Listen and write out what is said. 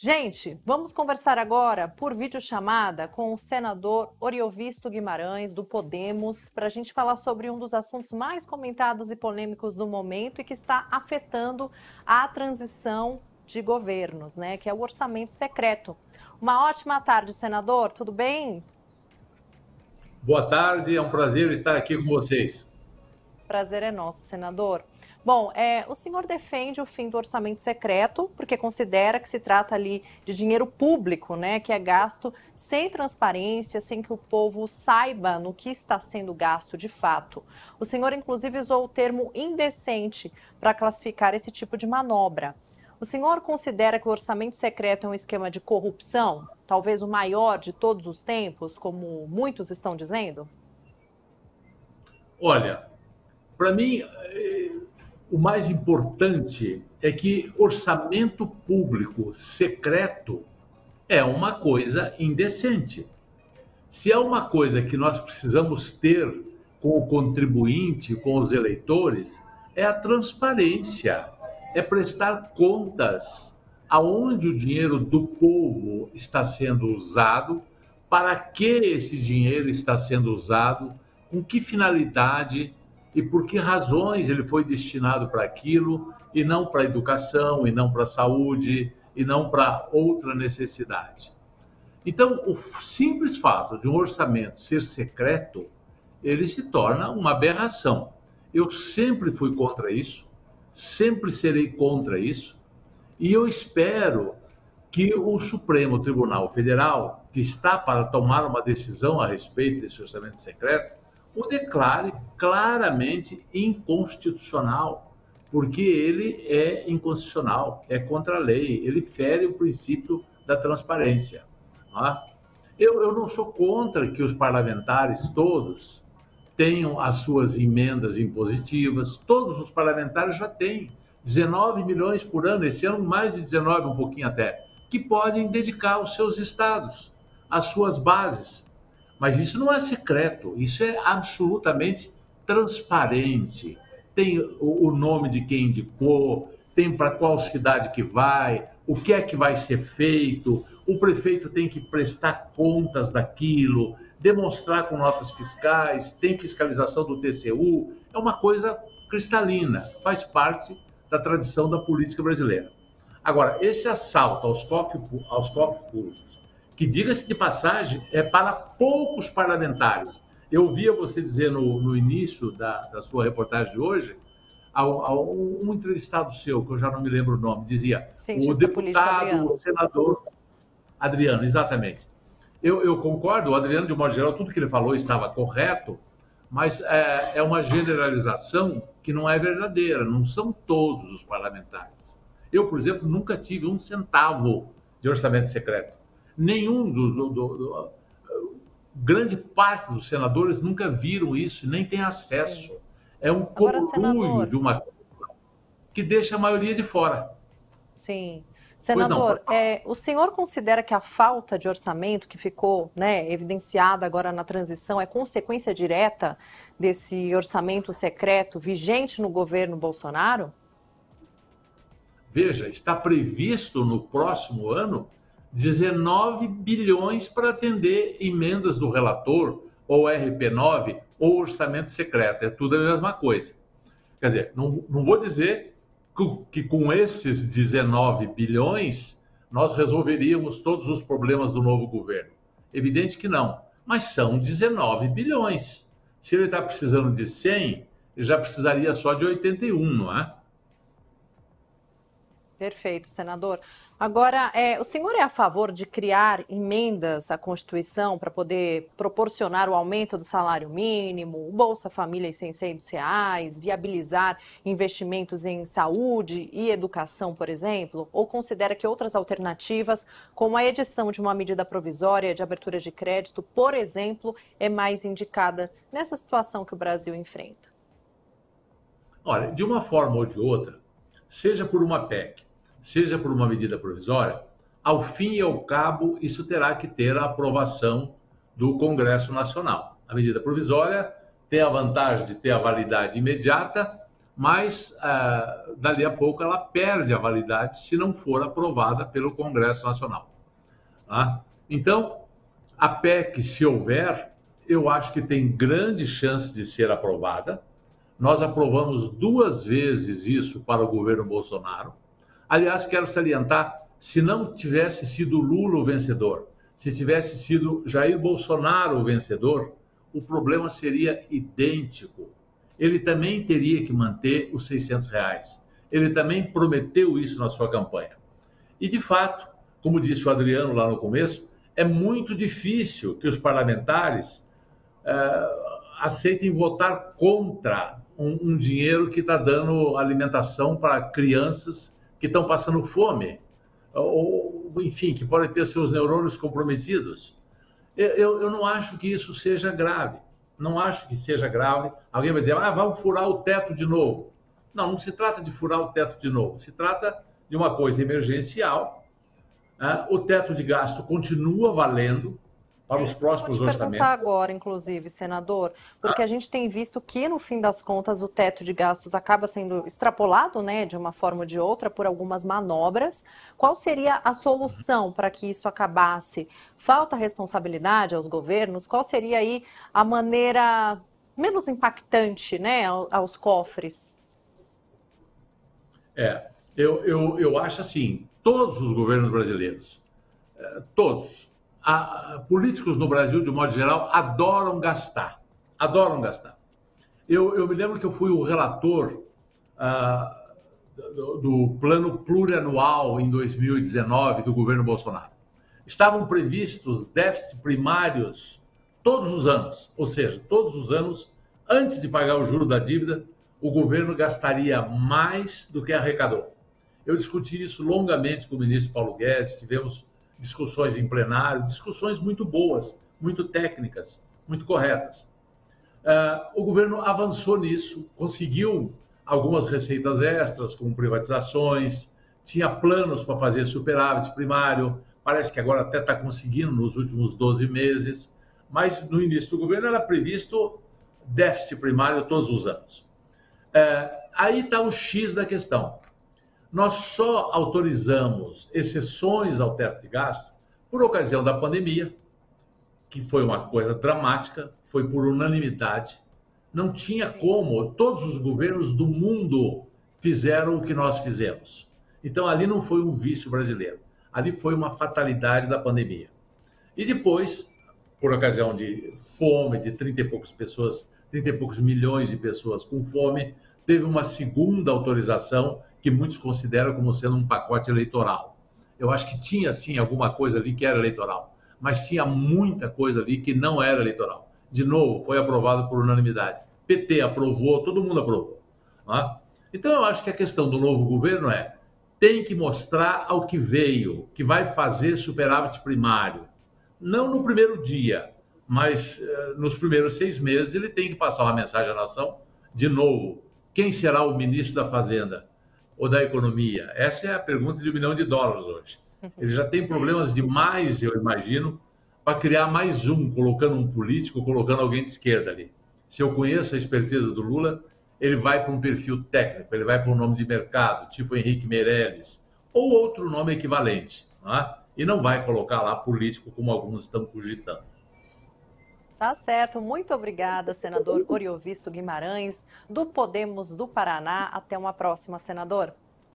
Gente, vamos conversar agora por videochamada com o senador Oriovisto Guimarães, do Podemos, para a gente falar sobre um dos assuntos mais comentados e polêmicos do momento e que está afetando a transição de governos, né? Que é o orçamento secreto. Uma ótima tarde, senador, tudo bem? Boa tarde, é um prazer estar aqui com vocês. Prazer é nosso, senador. Bom, o senhor defende o fim do orçamento secreto, porque considera que se trata ali de dinheiro público, né, que é gasto sem transparência, sem que o povo saiba no que está sendo gasto de fato. O senhor, inclusive, usou o termo indecente para classificar esse tipo de manobra. O senhor considera que o orçamento secreto é um esquema de corrupção, talvez o maior de todos os tempos, como muitos estão dizendo? Olha, para mim, o mais importante é que orçamento público secreto é uma coisa indecente. Se é uma coisa que nós precisamos ter com o contribuinte, com os eleitores, é a transparência, é prestar contas aonde o dinheiro do povo está sendo usado, para que esse dinheiro está sendo usado, com que finalidade e por que razões ele foi destinado para aquilo e não para a educação, e não para a saúde, e não para outra necessidade. Então, o simples fato de um orçamento ser secreto, ele se torna uma aberração. Eu sempre fui contra isso, sempre serei contra isso, e eu espero que o Supremo Tribunal Federal, que está para tomar uma decisão a respeito desse orçamento secreto, o declare claramente inconstitucional, porque ele é inconstitucional, é contra a lei, ele fere o princípio da transparência. Tá? Eu não sou contra que os parlamentares todos tenham as suas emendas impositivas, todos os parlamentares já têm 19 milhões por ano, esse ano mais de 19, um pouquinho até, que podem dedicar aos seus estados, às suas bases. Mas isso não é secreto, isso é absolutamente transparente. Tem o nome de quem indicou, tem para qual cidade que vai, o que é que vai ser feito, o prefeito tem que prestar contas daquilo, demonstrar com notas fiscais, tem fiscalização do TCU, é uma coisa cristalina, faz parte da tradição da política brasileira. Agora, esse assalto aos cofres públicos, que, diga-se de passagem, é para poucos parlamentares. Eu ouvia você dizer no início da sua reportagem de hoje, um entrevistado seu, que eu já não me lembro o nome, dizia, o Cientista político deputado, Adriano. o senador Adriano, exatamente. Eu concordo, o Adriano, de modo geral, tudo que ele falou estava correto, mas é uma generalização que não é verdadeira, não são todos os parlamentares. Eu, por exemplo, nunca tive um centavo de orçamento secreto. Nenhum grande parte dos senadores nunca viram isso, nem tem acesso. É um Agora, conluio senador, de uma que deixa a maioria de fora. sim. Pois não, Senador, o senhor considera que a falta de orçamento que ficou, né, evidenciada agora na transição é consequência direta desse orçamento secreto vigente no governo Bolsonaro? veja, está previsto no próximo ano 19 bilhões para atender emendas do relator, ou RP9, ou orçamento secreto. É tudo a mesma coisa. Quer dizer, não vou dizer que com esses 19 bilhões nós resolveríamos todos os problemas do novo governo. Evidente que não, mas são 19 bilhões. Se ele está precisando de 100, ele já precisaria só de 81, não é? Perfeito, senador. Agora, o senhor é a favor de criar emendas à Constituição para poder proporcionar o aumento do salário mínimo, o Bolsa Família em R$ 600, viabilizar investimentos em saúde e educação, por exemplo? Ou considera que outras alternativas, como a edição de uma medida provisória de abertura de crédito, por exemplo, é mais indicada nessa situação que o Brasil enfrenta? Olha, de uma forma ou de outra, seja por uma PEC, seja por uma medida provisória, ao fim e ao cabo, isso terá que ter a aprovação do Congresso Nacional. A medida provisória tem a vantagem de ter a validade imediata, mas dali a pouco ela perde a validade se não for aprovada pelo Congresso Nacional. Tá? Então, a PEC, se houver, eu acho que tem grande chance de ser aprovada. Nós aprovamos 2 vezes isso para o governo Bolsonaro. Aliás, quero salientar, se não tivesse sido Lula o vencedor, se tivesse sido Jair Bolsonaro o vencedor, o problema seria idêntico. Ele também teria que manter os R$ 600. Ele também prometeu isso na sua campanha. E, de fato, como disse o Adriano lá no começo, é muito difícil que os parlamentares aceitem votar contra um dinheiro que está dando alimentação para crianças que estão passando fome, ou, enfim, que podem ter seus neurônios comprometidos. Eu não acho que isso seja grave. Não acho que seja grave. Alguém vai dizer, vamos furar o teto de novo. Não, não se trata de furar o teto de novo. Se trata de uma coisa emergencial. O teto de gasto continua valendo para os próximos orçamentos. Eu vou te perguntar agora, inclusive, senador, porque a gente tem visto que, no fim das contas, o teto de gastos acaba sendo extrapolado, né, de uma forma ou de outra, por algumas manobras. Qual seria a solução para que isso acabasse? Falta responsabilidade aos governos? Qual seria aí a maneira menos impactante, né, aos cofres? Eu acho assim, todos os governos brasileiros, todos, políticos no Brasil, de modo geral, adoram gastar. Adoram gastar. Eu me lembro que eu fui o relator do plano plurianual em 2019 do governo Bolsonaro. Estavam previstos déficits primários todos os anos, ou seja, todos os anos, antes de pagar o juro da dívida, o governo gastaria mais do que arrecadou. Eu discuti isso longamente com o ministro Paulo Guedes, tivemos discussões em plenário, discussões muito boas, muito técnicas, muito corretas. O governo avançou nisso, conseguiu algumas receitas extras, como privatizações, tinha planos para fazer superávit primário, parece que agora até está conseguindo nos últimos 12 meses, mas no início do governo era previsto déficit primário todos os anos. Aí está o X da questão. Nós só autorizamos exceções ao teto de gasto por ocasião da pandemia, que foi uma coisa dramática, foi por unanimidade. Não tinha como, todos os governos do mundo fizeram o que nós fizemos. Então, ali não foi um vício brasileiro, ali foi uma fatalidade da pandemia. E depois, por ocasião de fome, de 30 e poucas pessoas, 30 e poucos milhões de pessoas com fome, teve uma segunda autorização que muitos consideram como sendo um pacote eleitoral. Eu acho que tinha, sim, alguma coisa ali que era eleitoral, mas tinha muita coisa ali que não era eleitoral. De novo, foi aprovado por unanimidade. PT aprovou, todo mundo aprovou. Então, eu acho que a questão do novo governo tem que mostrar ao que veio, que vai fazer superávit primário. Não no primeiro dia, mas nos primeiros 6 meses ele tem que passar uma mensagem à nação. De novo, quem será o ministro da Fazenda ou da Economia? Essa é a pergunta de $1 milhão hoje. Ele já tem problemas demais, eu imagino, para criar mais um, colocando um político, colocando alguém de esquerda ali. Se eu conheço a esperteza do Lula, ele vai para um perfil técnico, ele vai para um nome de mercado, tipo Henrique Meirelles, ou outro nome equivalente, e não vai colocar lá político como alguns estão cogitando. Tá certo, muito obrigada, senador Oriovisto Guimarães, do Podemos do Paraná. Até uma próxima, senador.